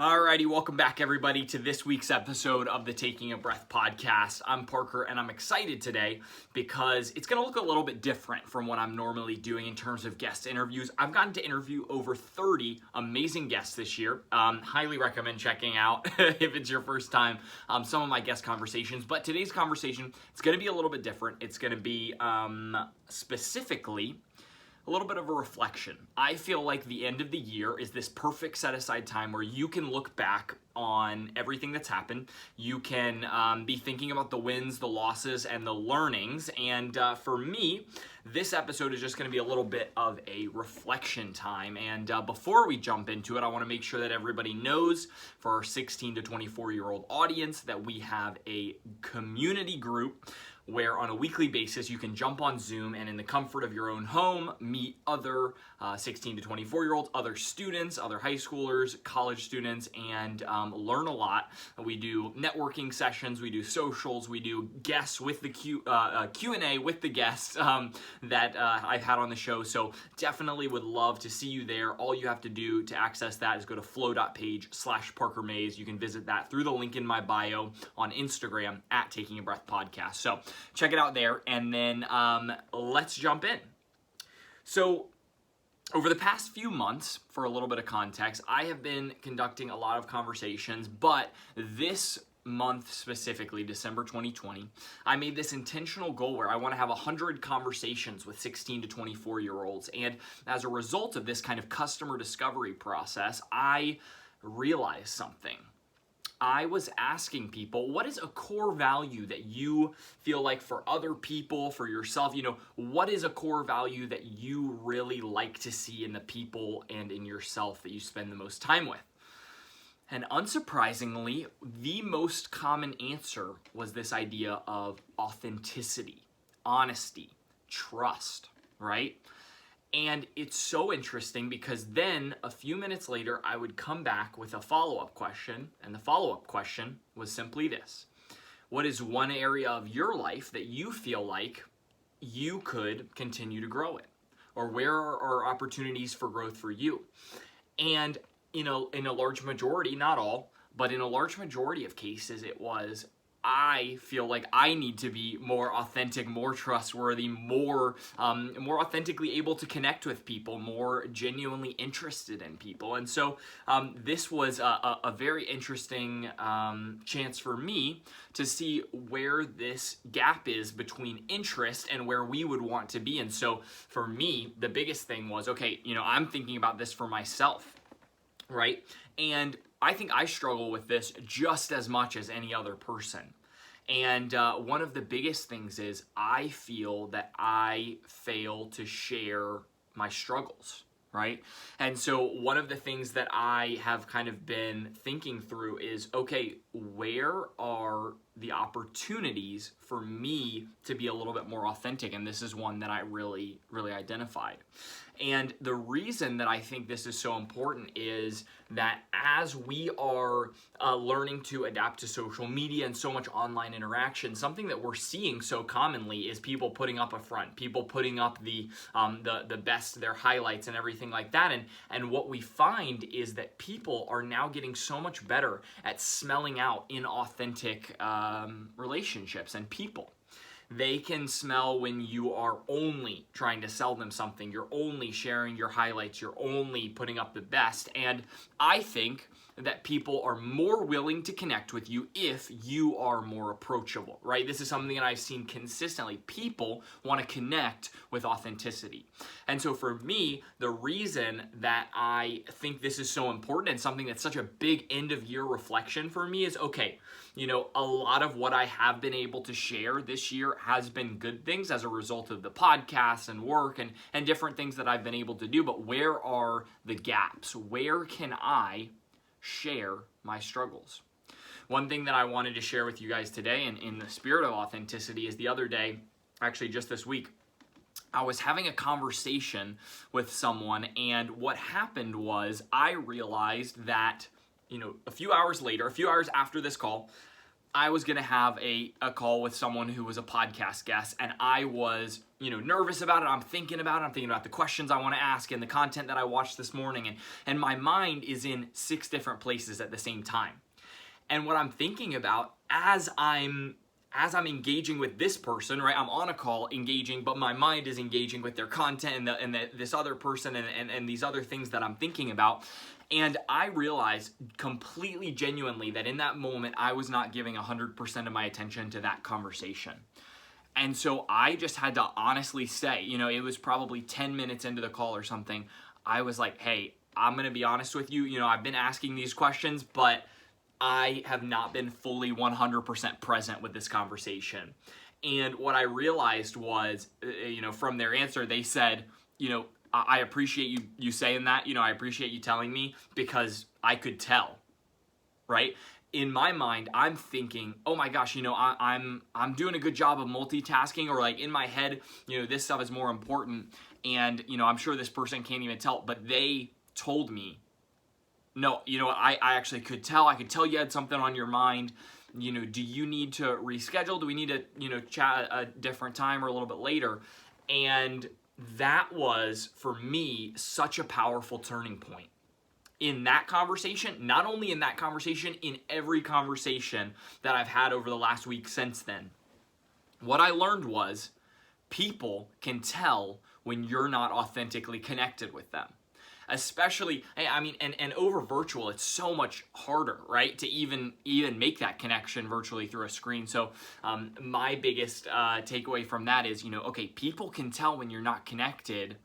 Alrighty, welcome back everybody to this week's episode of the Taking a Breath podcast. I'm Parker and I'm excited today because it's going to look a little bit different from what I'm normally doing in terms of guest interviews. I've gotten to interview over 30 amazing guests this year. Highly recommend checking out if it's your first time some of my guest conversations. But today's conversation, it's going to be a little bit different. It's going to be specifically a little bit of a reflection. I feel like the end of the year is this perfect set-aside time where you can look back on everything that's happened. You can be thinking about the wins, the losses, and the learnings. And for me, this episode is just going to be a little bit of a reflection time. And before we jump into it, I want to make sure that everybody knows for our 16 to 24-year-old audience that we have a community group where on a weekly basis you can jump on Zoom and in the comfort of your own home meet other 16 to 24-year-olds, other students, other high schoolers, college students, and learn a lot. We do networking sessions, we do socials, we do guests with the Q&A with the guests that I've had on the show. So definitely would love to see you there. All you have to do to access that is go to flow.page/Parker Mays. You can visit that through the link in my bio on Instagram at Taking a Breath Podcast. So check it out there, and then let's jump in. So over the past few months, for a little bit of context, I have been conducting a lot of conversations, but this month specifically, December 2020, I made this intentional goal where I want to have 100 conversations with 16 to 24-year-olds, and as a result of this kind of customer discovery process, I realized something. I was asking people, what is a core value that you feel like for other people, for yourself, what is a core value that you really like to see in the people and in yourself that you spend the most time with? And unsurprisingly, the most common answer was this idea of authenticity, honesty, trust, right? And it's so interesting because then a few minutes later, I would come back with a follow-up question. And the follow-up question was simply this: what is one area of your life that you feel like you could continue to grow in? Or where are opportunities for growth for you? And in a large majority, not all, but in a large majority of cases, it was, I feel like I need to be more authentic, more trustworthy, more authentically able to connect with people, more genuinely interested in people. And so this was a very interesting chance for me to see where this gap is between interest and where we would want to be. And so for me, the biggest thing was, okay, I'm thinking about this for myself, right? And I think I struggle with this just as much as any other person. And one of the biggest things is I feel that I fail to share my struggles, right? And so one of the things that I have kind of been thinking through is, okay, where are the opportunities for me to be a little bit more authentic? And this is one that I really, really identified. And the reason that I think this is so important is that as we are learning to adapt to social media and so much online interaction, something that we're seeing so commonly is people putting up a front, people putting up the best, their highlights and everything like that. And what we find is that people are now getting so much better at smelling out inauthentic relationships and people. They can smell when you are only trying to sell them something, you're only sharing your highlights, you're only putting up the best. And I think that people are more willing to connect with you if you are more approachable, right? This is something that I've seen consistently. People want to connect with authenticity. And so for me, the reason that I think this is so important and something that's such a big end of year reflection for me is, okay, a lot of what I have been able to share this year has been good things as a result of the podcasts and work and different things that I've been able to do, but where are the gaps? Where can I share my struggles? One thing that I wanted to share with you guys today, and in the spirit of authenticity, is the other day, actually just this week, I was having a conversation with someone, and what happened was I realized that, a few hours after this call, I was going to have a call with someone who was a podcast guest, and I was, nervous about it. I'm thinking about the questions I want to ask and the content that I watched this morning, and my mind is in 6 different places at the same time. And what I'm thinking about as I'm engaging with this person, right? I'm on a call engaging, but my mind is engaging with their content and this other person and these other things that I'm thinking about. And I realized completely genuinely that in that moment, I was not giving 100% of my attention to that conversation. And so I just had to honestly say, it was probably 10 minutes into the call or something. I was like, hey, I'm going to be honest with you. I've been asking these questions, but I have not been fully 100% present with this conversation. And what I realized was, from their answer, they said, I appreciate you saying that. I appreciate you telling me because I could tell, right? In my mind, I'm thinking, oh my gosh, I'm doing a good job of multitasking, or like in my head, this stuff is more important. And, I'm sure this person can't even tell, but they told me, no, I actually could tell. I could tell you had something on your mind. Do you need to reschedule? Do we need to, chat a different time or a little bit later? And that was, for me, such a powerful turning point. In that conversation, not only in that conversation, in every conversation that I've had over the last week since then. What I learned was people can tell when you're not authentically connected with them. Especially, and over virtual, it's so much harder, right, to even make that connection virtually through a screen. So my biggest takeaway from that is, okay, people can tell when you're not connected.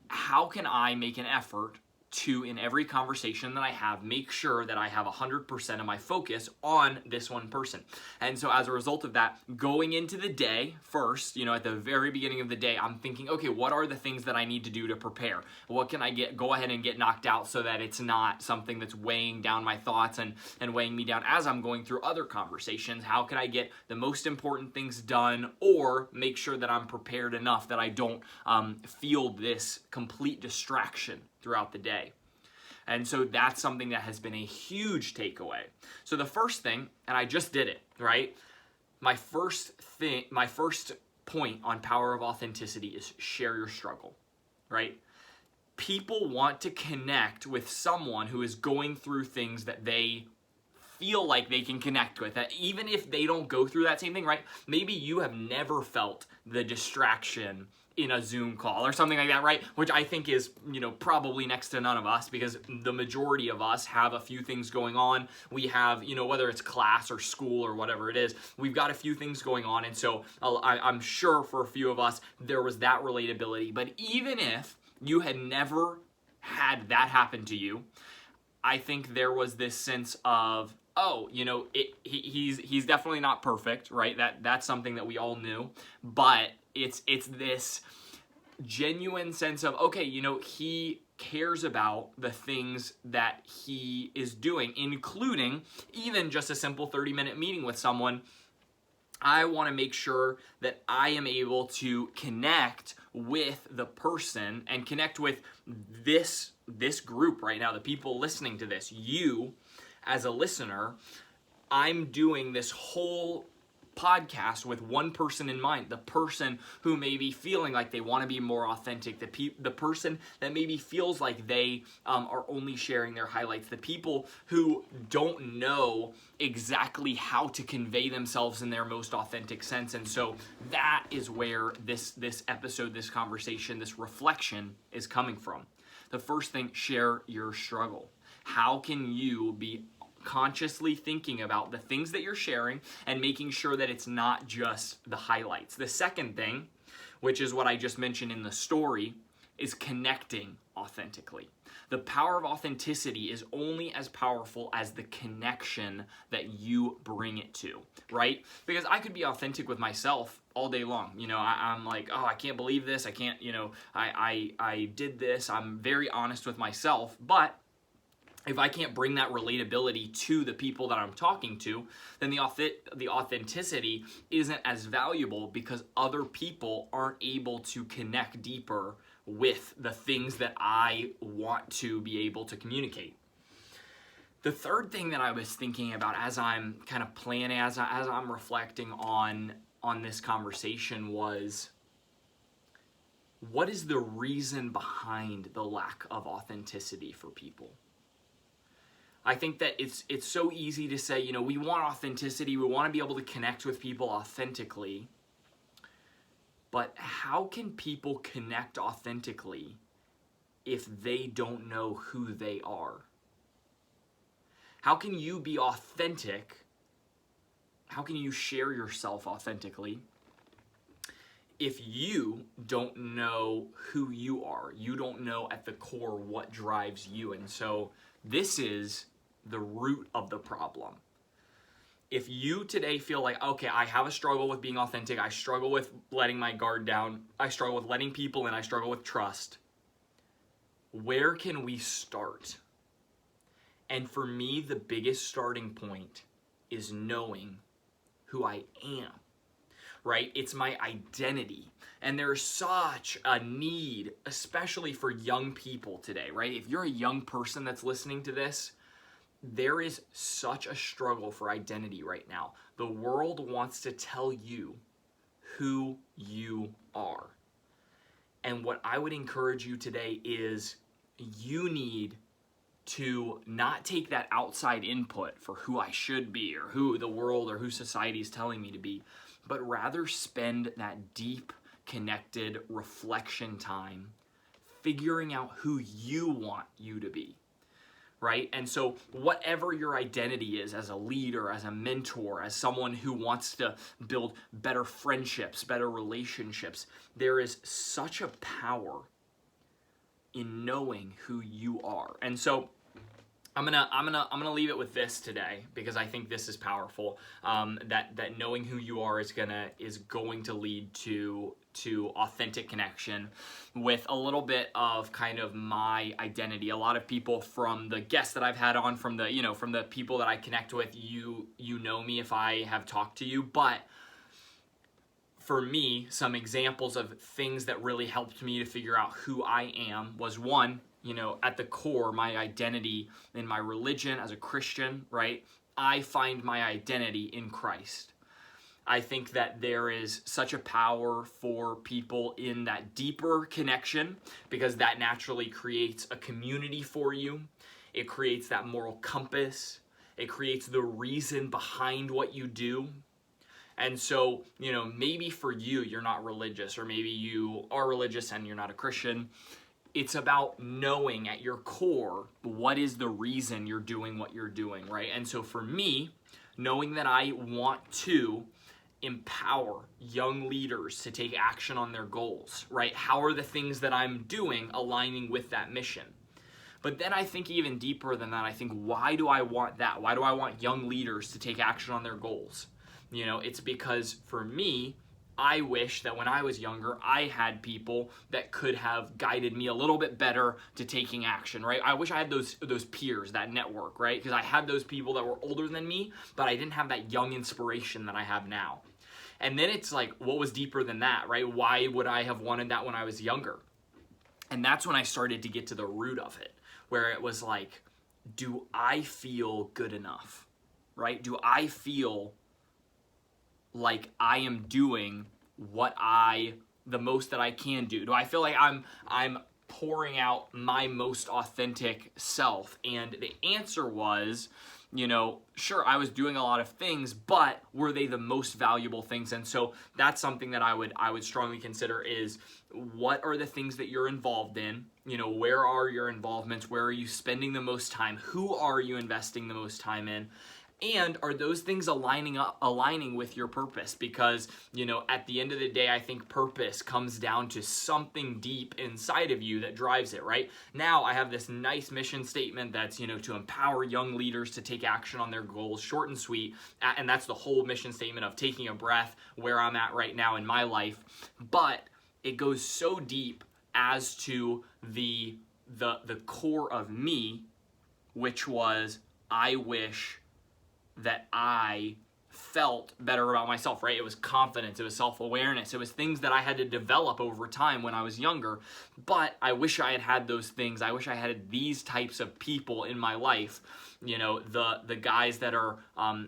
How can I make an effort to, in every conversation that I have, make sure that I have 100% of my focus on this one person? And so as a result of that, going into the day first, at the very beginning of the day, I'm thinking, okay, what are the things that I need to do to prepare? What can I go ahead and get knocked out so that it's not something that's weighing down my thoughts and weighing me down as I'm going through other conversations? How can I get the most important things done, or make sure that I'm prepared enough that I don't feel this complete distraction throughout the day? And so that's something that has been a huge takeaway. So the first thing, and I just did it, right? My first point on power of authenticity is share your struggle, right? People want to connect with someone who is going through things that they feel like they can connect with, that even if they don't go through that same thing, right? Maybe you have never felt the distraction in a Zoom call or something like that, right? Which I think is, probably next to none of us, because the majority of us have a few things going on. We have, whether it's class or school or whatever it is, we've got a few things going on. And so I'm sure for a few of us, there was that relatability. But even if you had never had that happen to you, I think there was this sense of, oh, he's definitely not perfect, right? That's something that we all knew, but it's this genuine sense of, okay, he cares about the things that he is doing, including even just a simple 30-minute meeting with someone. I want to make sure that I am able to connect with the person and connect with this group right now, the people listening to this. You, as a listener, I'm doing this whole podcast with one person in mind, the person who may be feeling like they want to be more authentic, the person that maybe feels like they are only sharing their highlights, the people who don't know exactly how to convey themselves in their most authentic sense. And so that is where this episode, this conversation, this reflection is coming from. The first thing, share your struggle. How can you be consciously thinking about the things that you're sharing and making sure that it's not just the highlights? The second thing, which is what I just mentioned in the story, is connecting authentically. The power of authenticity is only as powerful as the connection that you bring it to, right? Because I could be authentic with myself all day long. I'm like, oh, I can't believe this. I can't, I did this. I'm very honest with myself, but if I can't bring that relatability to the people that I'm talking to, then the authenticity isn't as valuable, because other people aren't able to connect deeper with the things that I want to be able to communicate. The third thing that I was thinking about as I'm kind of planning, as I'm reflecting on this conversation was, what is the reason behind the lack of authenticity for people? I think that it's so easy to say, we want authenticity, we want to be able to connect with people authentically, but how can people connect authentically if they don't know who they are? How can you be authentic? How can you share yourself authentically if you don't know who you are? You don't know at the core what drives you. And so this is the root of the problem. If you today feel like, okay, I have a struggle with being authentic, I struggle with letting my guard down, I struggle with letting people in, I struggle with trust, where can we start? And for me, the biggest starting point is knowing who I am, right? It's my identity. And there's such a need, especially for young people today, right? If you're a young person that's listening to this, there is such a struggle for identity right now. The world wants to tell you who you are. And what I would encourage you today is you need to not take that outside input for who I should be or who the world or who society is telling me to be, but rather spend that deep, connected reflection time figuring out who you want you to be, right? And so whatever your identity is as a leader, as a mentor, as someone who wants to build better friendships, better relationships, there is such a power in knowing who you are. And so I'm gonna leave it with this today because I think this is powerful. That knowing who you are is going to lead to authentic connection with a little bit of kind of my identity. A lot of people from the guests that I've had on, from the people that I connect with, you know me if I have talked to you, but for me, some examples of things that really helped me to figure out who I am was, one, at the core, my identity in my religion as a Christian, right? I find my identity in Christ. I think that there is such a power for people in that deeper connection because that naturally creates a community for you. It creates that moral compass. It creates the reason behind what you do. And so, maybe for you, you're not religious, or maybe you are religious and you're not a Christian. It's about knowing at your core what is the reason you're doing what you're doing, right? And so for me, knowing that I want to empower young leaders to take action on their goals, right? How are the things that I'm doing aligning with that mission? But then I think even deeper than that, I think, why do I want that? Why do I want young leaders to take action on their goals? It's because for me, I wish that when I was younger, I had people that could have guided me a little bit better to taking action, right? I wish I had those peers, that network, right? Because I had those people that were older than me, but I didn't have that young inspiration that I have now. And then it's like, what was deeper than that, right? Why would I have wanted that when I was younger? And that's when I started to get to the root of it, where it was like, do I feel good enough, right? Do I feel like I am doing the most that I can do? Do I feel like I'm pouring out my most authentic self? And the answer was, sure, I was doing a lot of things, but were they the most valuable things? And so that's something that I would strongly consider is, what are the things that you're involved in? Where are your involvements? Where are you spending the most time? Who are you investing the most time in? And are those things aligning with your purpose? Because, at the end of the day, I think purpose comes down to something deep inside of you that drives it, right? Now I have this nice mission statement that's, to empower young leaders to take action on their goals, short and sweet. And that's the whole mission statement of Taking a Breath, where I'm at right now in my life. But it goes so deep as to the core of me, which was, I wish that I felt better about myself, right? It was confidence, it was self-awareness, it was things that I had to develop over time when I was younger. But I wish I had those things. I wish I had these types of people in my life, you know, the guys that are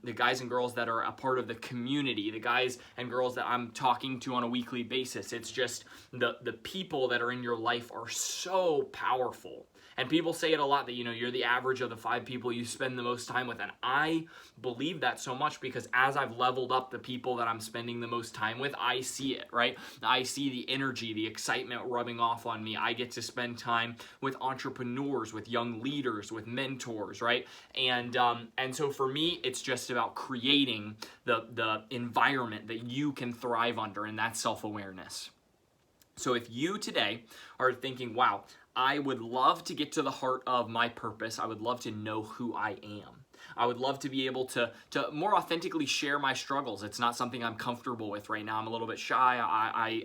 the guys and girls that are a part of the community, the guys and girls that I'm talking to on a weekly basis. It's just the people that are in your life are so powerful. And people say it a lot that, you know, you're the average of the 5 people you spend the most time with. And I believe that so much because as I've leveled up the people that I'm spending the most time with, I see it, right? I see the energy, the excitement rubbing off on me. I get to spend time with entrepreneurs, with young leaders, with mentors, right? And so for me, it's just about creating the environment that you can thrive under, and that's self-awareness. So if you today are thinking, wow, I would love to get to the heart of my purpose. I would love to know who I am. I would love to be able to more authentically share my struggles. It's not something I'm comfortable with right now. I'm a little bit shy.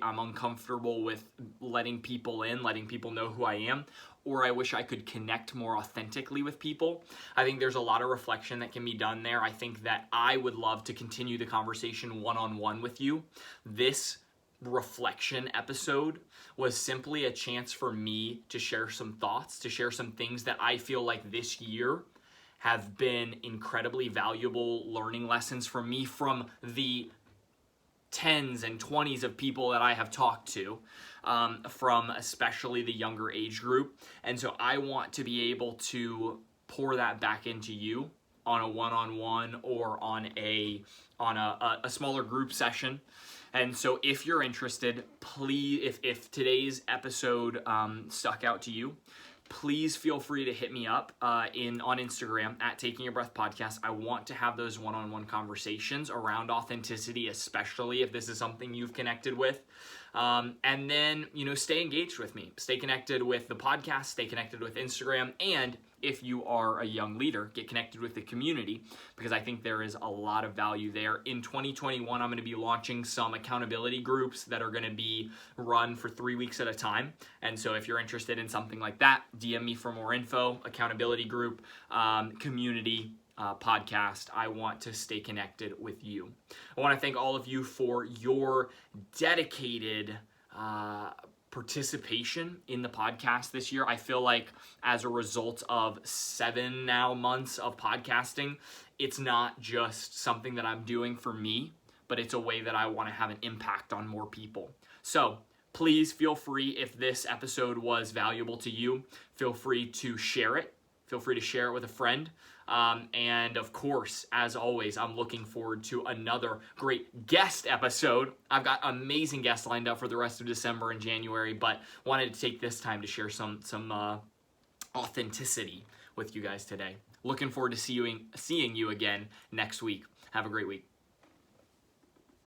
I'm uncomfortable with letting people in, letting people know who I am. Or I wish I could connect more authentically with people. I think there's a lot of reflection that can be done there. I think that I would love to continue the conversation one-on-one with you. This reflection episode was simply a chance for me to share some thoughts, to share some things that I feel like this year have been incredibly valuable learning lessons for me from the 10s and 20s of people that I have talked to, from especially the younger age group. And so I want to be able to pour that back into you on a one-on-one or on a smaller group session. And so if you're interested, please, if today's episode stuck out to you, please feel free to hit me up on Instagram at Taking a Breath Podcast. I want to have those one-on-one conversations around authenticity, especially if this is something you've connected with. And then, you know, stay engaged with me. Stay connected with the podcast, stay connected with Instagram, and if you are a young leader, get connected with the community because I think there is a lot of value there. In 2021, I'm going to be launching some accountability groups that are going to be run for 3 weeks at a time. And so if you're interested in something like that, DM me for more info. Accountability group, community, podcast. I want to stay connected with you. I want to thank all of you for your dedicated participation in the podcast this year. I feel like as a result of 7 months of podcasting, it's not just something that I'm doing for me, but it's a way that I want to have an impact on more people. So please feel free, if this episode was valuable to you, feel free to share it. Feel free to share it with a friend. And of course, as always, I'm looking forward to another great guest episode. I've got amazing guests lined up for the rest of December and January, but wanted to take this time to share some authenticity with you guys today. Looking forward to seeing you again next week. Have a great week.